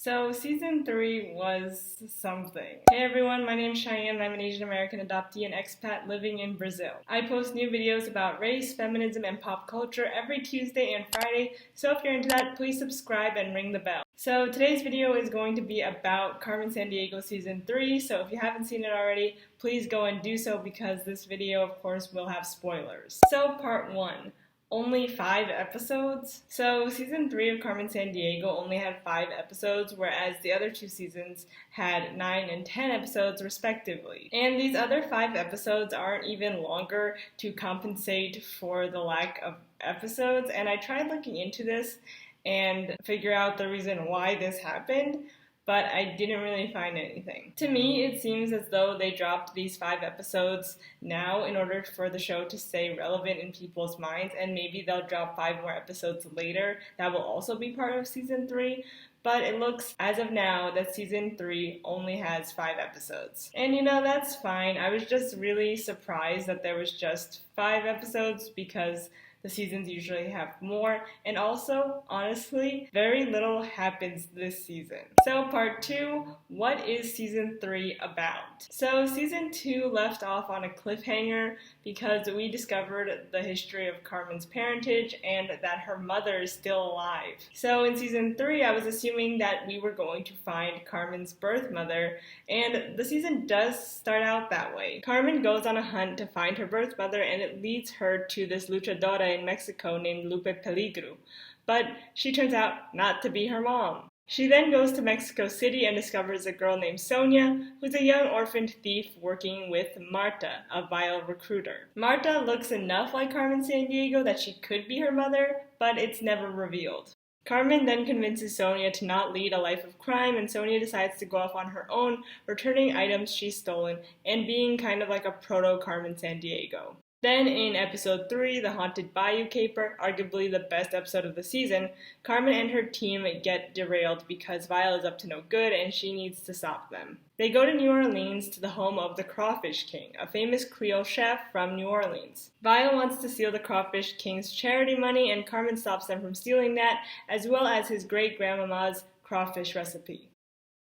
So season 3 was something. Hey everyone, my name is Cheyenne and I'm an Asian American adoptee and expat living in Brazil. I post new videos about race, feminism, and pop culture every Tuesday and Friday, so if you're into that, please subscribe and ring the bell. So today's video is going to be about Carmen Sandiego season 3, so if you haven't seen it already, please go and do so because this video of course will have spoilers. So part 1. Only 5 episodes. So season 3 of Carmen Sandiego only had 5 episodes, whereas the other 2 seasons had 9 and 10 episodes respectively. And these other 5 episodes aren't even longer to compensate for the lack of episodes, and I tried looking into this and figure out the reason why this happened, but I didn't really find anything. To me, it seems as though they dropped these 5 episodes now in order for the show to stay relevant in people's minds, and maybe they'll drop 5 more episodes later that will also be part of season 3. But it looks, as of now, that season 3 only has 5 episodes. And that's fine. I was just really surprised that there was just 5 episodes because the seasons usually have more, and also, honestly, very little happens this season. So part 2, what is season 3 about? So season 2 left off on a cliffhanger because we discovered the history of Carmen's parentage and that her mother is still alive. So in season 3, I was assuming that we were going to find Carmen's birth mother, and the season does start out that way. Carmen goes on a hunt to find her birth mother, and it leads her to this luchadora in Mexico named Lupe Peligro, but she turns out not to be her mom. She then goes to Mexico City and discovers a girl named Sonia, who's a young orphaned thief working with Marta, a vile recruiter. Marta looks enough like Carmen Sandiego that she could be her mother, but it's never revealed. Carmen then convinces Sonia to not lead a life of crime, and Sonia decides to go off on her own, returning items she's stolen and being kind of like a proto-Carmen Sandiego. Then in episode 3, The Haunted Bayou Caper, arguably the best episode of the season, Carmen and her team get derailed because Vile is up to no good and she needs to stop them. They go to New Orleans to the home of the Crawfish King, a famous Creole chef from New Orleans. Vile wants to steal the Crawfish King's charity money, and Carmen stops them from stealing that, as well as his great-grandmama's crawfish recipe.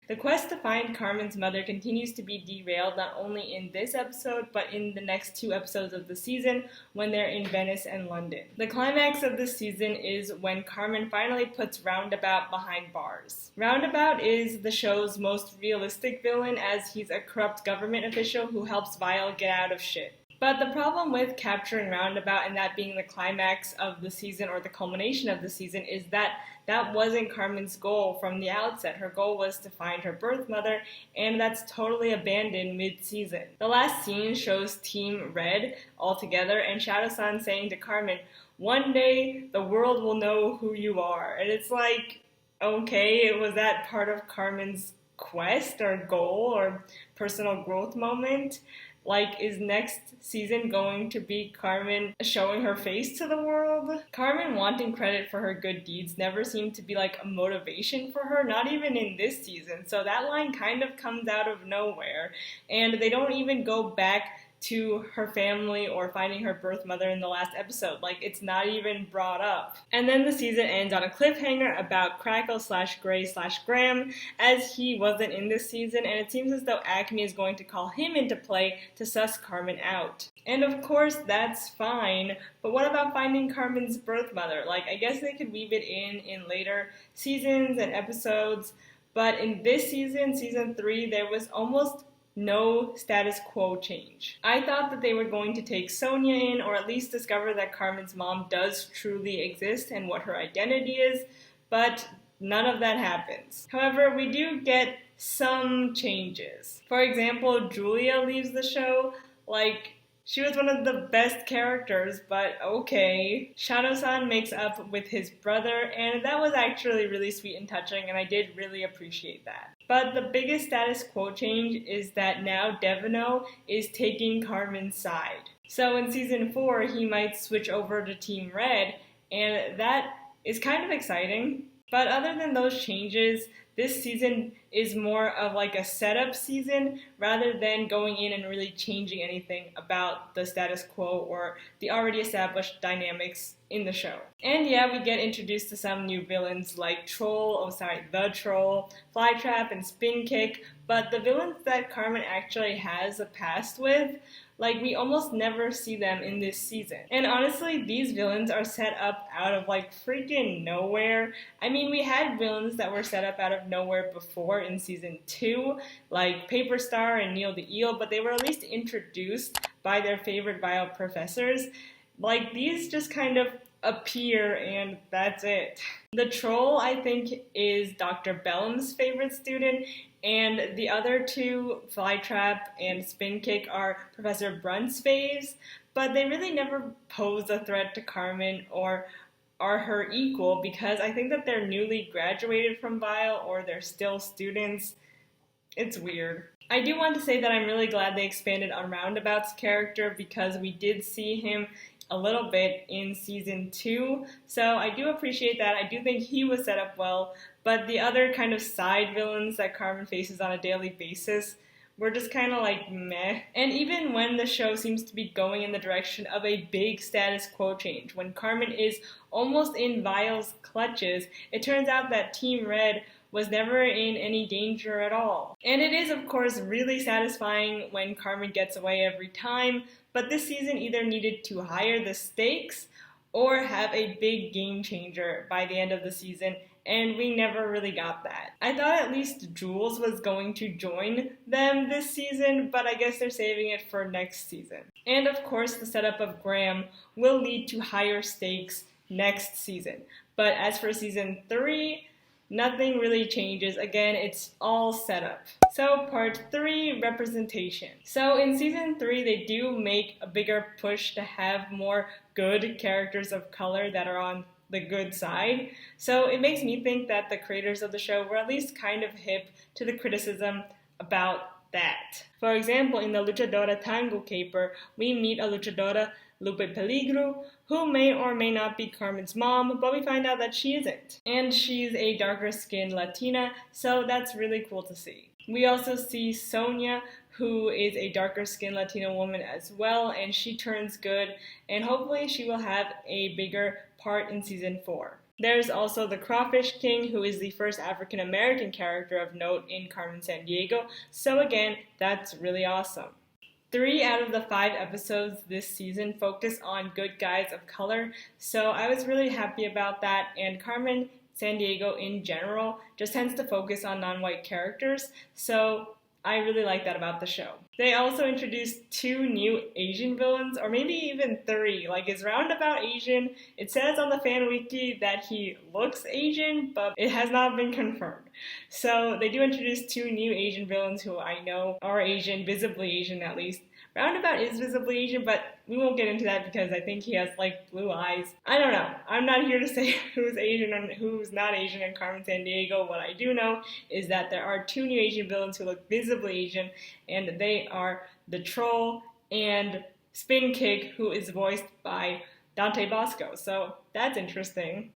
The quest to find Carmen's mother continues to be derailed not only in this episode, but in the next 2 episodes of the season when they're in Venice and London. The climax of this season is when Carmen finally puts Roundabout behind bars. Roundabout is the show's most realistic villain, as he's a corrupt government official who helps Vile get out of shit. But the problem with capturing Roundabout and that being the climax of the season or the culmination of the season is that that wasn't Carmen's goal from the outset. Her goal was to find her birth mother, and that's totally abandoned mid-season. The last scene shows Team Red all together and Shadow-san saying to Carmen, "One day the world will know who you are." And it's like, okay, was that part of Carmen's quest or goal or personal growth moment? Like, is next season going to be Carmen showing her face to the world? Carmen wanting credit for her good deeds never seemed to be like a motivation for her, not even in this season. So that line kind of comes out of nowhere. And they don't even go back to her family or finding her birth mother in the last episode. Like, it's not even brought up. And then the season ends on a cliffhanger about Crackle/Gray/Graham, as he wasn't in this season, and it seems as though Acme is going to call him into play to suss Carmen out. And of course, that's fine, but what about finding Carmen's birth mother? Like, I guess they could weave it in later seasons and episodes, but in this season, season 3, there was almost no status quo change. I thought that they were going to take Sonia in, or at least discover that Carmen's mom does truly exist and what her identity is, but none of that happens. However, we do get some changes. For example, Julia leaves the show. Like, she was one of the best characters, but okay. Shadow-san makes up with his brother, and that was actually really sweet and touching, and I did really appreciate that. But the biggest status quo change is that now Devino is taking Carmen's side. So in season 4, he might switch over to Team Red, and that is kind of exciting. But other than those changes, this season is more of like a setup season rather than going in and really changing anything about the status quo or the already established dynamics in the show. And yeah, we get introduced to some new villains like the Troll, Flytrap, and Spin Kick, but the villains that Carmen actually has a past with, like, we almost never see them in this season. And honestly, these villains are set up out of like freaking nowhere. I mean, we had villains that were set up out of nowhere before in season 2, like Paper Star and Neil the Eel, but they were at least introduced by their favorite vile professors. Like, these just kind of appear and that's it. The Troll, I think, is Dr. Bellum's favorite student, and the other two, Flytrap and Spin Kick, are Professor Brunt's faves, but they really never pose a threat to Carmen or are her equal because I think that they're newly graduated from Vile or they're still students. It's weird. I do want to say that I'm really glad they expanded on Roundabout's character because we did see him a little bit in season 2, so I do appreciate that. I do think he was set up well, but the other kind of side villains that Carmen faces on a daily basis were just kind of like meh. And even when the show seems to be going in the direction of a big status quo change, when Carmen is almost in Vile's clutches, it turns out that Team Red was never in any danger at all. And it is, of course, really satisfying when Carmen gets away every time, but this season either needed to higher the stakes or have a big game changer by the end of the season, and we never really got that. I thought at least Jules was going to join them this season, but I guess they're saving it for next season. And of course, the setup of Graham will lead to higher stakes next season. But as for season 3, nothing really changes. Again, it's all set up. So part 3, representation. So in season 3, they do make a bigger push to have more good characters of color that are on the good side. So it makes me think that the creators of the show were at least kind of hip to the criticism about that. For example, in the Luchadora Tango caper, we meet a luchadora, Lupe Peligro, who may or may not be Carmen's mom, but we find out that she isn't. And she's a darker skinned Latina, so that's really cool to see. We also see Sonia, who is a darker skinned Latina woman as well, and she turns good, and hopefully she will have a bigger part in season 4. There's also the Crawfish King, who is the first African American character of note in Carmen Sandiego, so again, that's really awesome. 3 out of the 5 episodes this season focus on good guys of color, so I was really happy about that, and Carmen Sandiego in general just tends to focus on non-white characters, so I really like that about the show. They also introduced 2 new Asian villains, or maybe even 3. Like, is Roundabout Asian? It says on the fan wiki that he looks Asian, but it has not been confirmed. So they do introduce 2 new Asian villains who I know are Asian, visibly Asian at least. Roundabout is visibly Asian, but we won't get into that because I think he has, like, blue eyes. I don't know. I'm not here to say who's Asian and who's not Asian in Carmen Sandiego. What I do know is that there are 2 new Asian villains who look visibly Asian, and they are the Troll and Spin Kick, who is voiced by Dante Bosco. So that's interesting.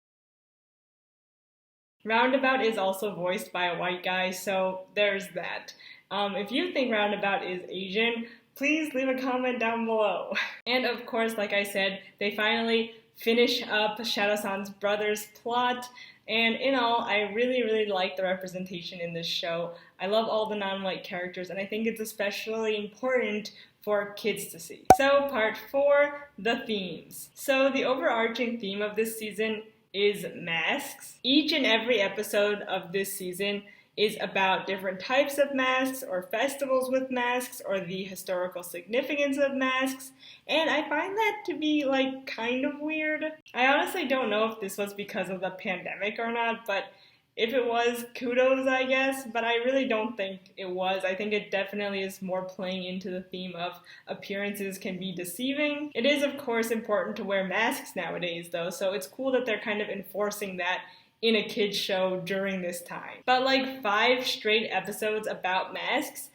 Roundabout is also voiced by a white guy, so there's that. If you think Roundabout is Asian, please leave a comment down below. And of course, like I said, they finally finish up Shadow-san's brother's plot, and in all, I really like the representation in this show. I love all the non-white characters, and I think it's especially important for kids to see. So part 4, the themes. So the overarching theme of this season is masks. Each and every episode of this season is about different types of masks or festivals with masks or the historical significance of masks, and I find that to be like kind of weird. I honestly don't know if this was because of the pandemic or not, but if it was, kudos I guess, but I really don't think it was. I think it definitely is more playing into the theme of appearances can be deceiving. It is of course important to wear masks nowadays though, so it's cool that they're kind of enforcing that in a kid's show during this time. But like 5 straight episodes about masks,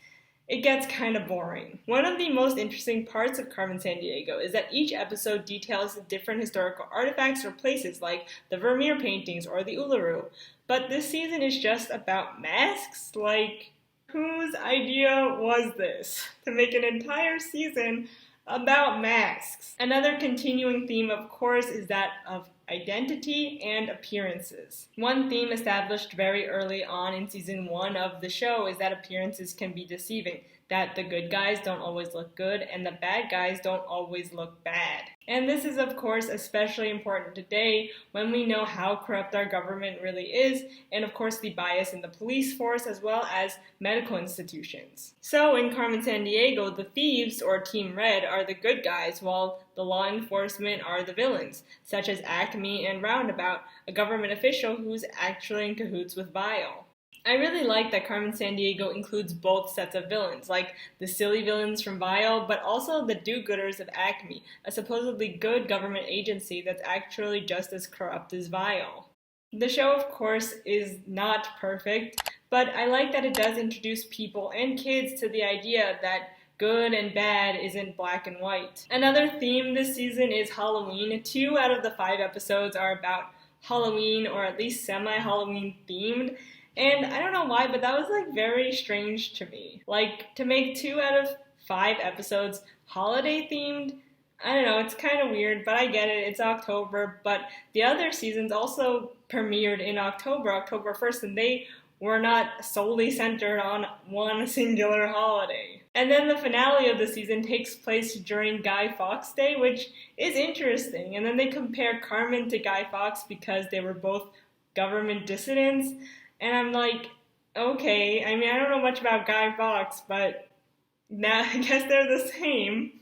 it gets kind of boring. One of the most interesting parts of Carmen Sandiego is that each episode details different historical artifacts or places like the Vermeer paintings or the Uluru. But this season is just about masks? Like, whose idea was this? To make an entire season about masks. Another continuing theme, of course, is that of identity and appearances. One theme established very early on in season 1 of the show is that appearances can be deceiving, that the good guys don't always look good and the bad guys don't always look bad. And this is, of course, especially important today when we know how corrupt our government really is, and of course the bias in the police force as well as medical institutions. So in Carmen Sandiego, the thieves, or Team Red, are the good guys, while the law enforcement are the villains, such as Acme and Roundabout, a government official who's actually in cahoots with Vile. I really like that Carmen Sandiego includes both sets of villains, like the silly villains from Vile, but also the do-gooders of Acme, a supposedly good government agency that's actually just as corrupt as Vile. The show, of course, is not perfect, but I like that it does introduce people and kids to the idea that good and bad isn't black and white. Another theme this season is Halloween. 2 out of the 5 episodes are about Halloween, or at least semi-Halloween themed. And I don't know why, but that was like very strange to me. Like, to make 2 out of 5 episodes holiday themed, I don't know, it's kind of weird, but I get it, it's October. But the other seasons also premiered in October 1st, and they were not solely centered on one singular holiday. And then the finale of the season takes place during Guy Fawkes Day, which is interesting. And then they compare Carmen to Guy Fawkes because they were both government dissidents. And I'm like, okay, I mean, I don't know much about Guy Fawkes, but now I guess they're the same.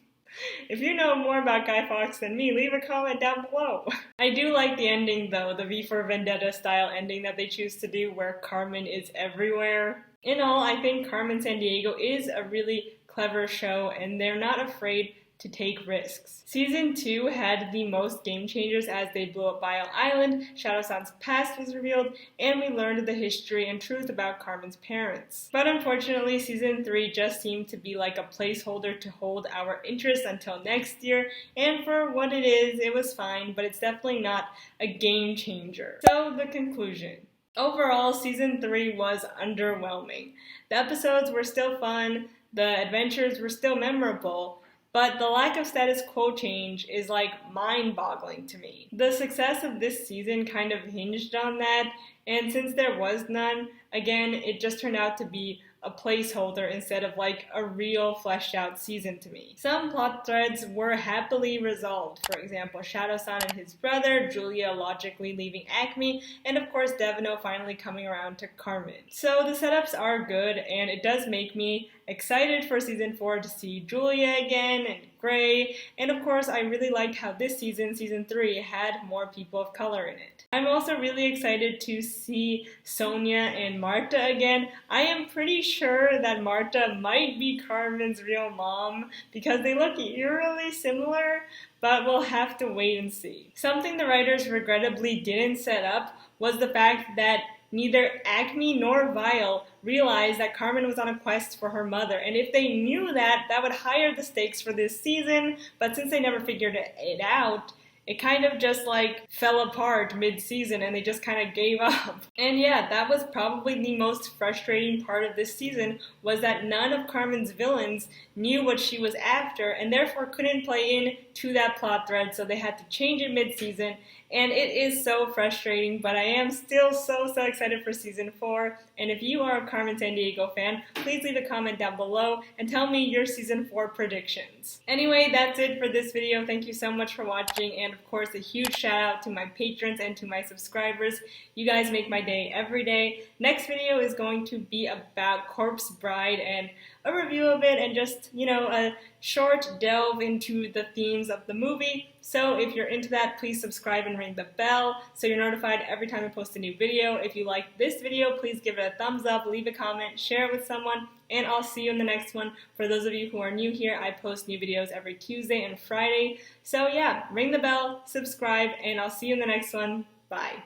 If you know more about Guy Fawkes than me, leave a comment down below. I do like the ending, though, the V for Vendetta style ending that they choose to do, where Carmen is everywhere. In all, I think Carmen Sandiego is a really clever show, and they're not afraid to take risks. Season 2 had the most game changers as they blew up Vile Island, Shadow-san's past was revealed, and we learned the history and truth about Carmen's parents. But unfortunately, Season 3 just seemed to be like a placeholder to hold our interest until next year, and for what it is, it was fine, but it's definitely not a game changer. So, the conclusion. Overall, Season 3 was underwhelming. The episodes were still fun, the adventures were still memorable, but the lack of status quo change is like mind-boggling to me. The success of this season kind of hinged on that, and since there was none, again, it just turned out to be a placeholder instead of like a real fleshed out season to me. Some plot threads were happily resolved. For example, Shadow-san and his brother, Julia logically leaving Acme, and of course Devino finally coming around to Carmen. So the setups are good, and it does make me excited for season 4 to see Julia again and Gray, and of course I really liked how this season, season 3, had more people of color in it. I'm also really excited to see Sonia and Marta again. I am pretty sure that Marta might be Carmen's real mom because they look eerily similar, but we'll have to wait and see. Something the writers regrettably didn't set up was the fact that neither Acme nor Vile realized that Carmen was on a quest for her mother, and if they knew that, that would higher the stakes for this season, but since they never figured it out, it kind of just like fell apart mid-season and they just kind of gave up. And yeah, that was probably the most frustrating part of this season, was that none of Carmen's villains knew what she was after and therefore couldn't play in to that plot thread, so they had to change it mid-season. And it is so frustrating, but I am still so excited for season 4. And if you are a Carmen Sandiego fan, please leave a comment down below and tell me your season 4 predictions. Anyway, that's it for this video. Thank you so much for watching, and of course a huge shout out to my patrons and to my subscribers. You guys make my day every day. Next video is going to be about Corpse Bride and a review of it and just, you know, a short delve into the themes of the movie. So if you're into that, please subscribe and ring the bell so you're notified every time I post a new video. If you like this video, please give it a thumbs up, leave a comment, share it with someone, and I'll see you in the next one. For those of you who are new here, I post new videos every Tuesday and Friday. So yeah, ring the bell, subscribe, and I'll see you in the next one. Bye.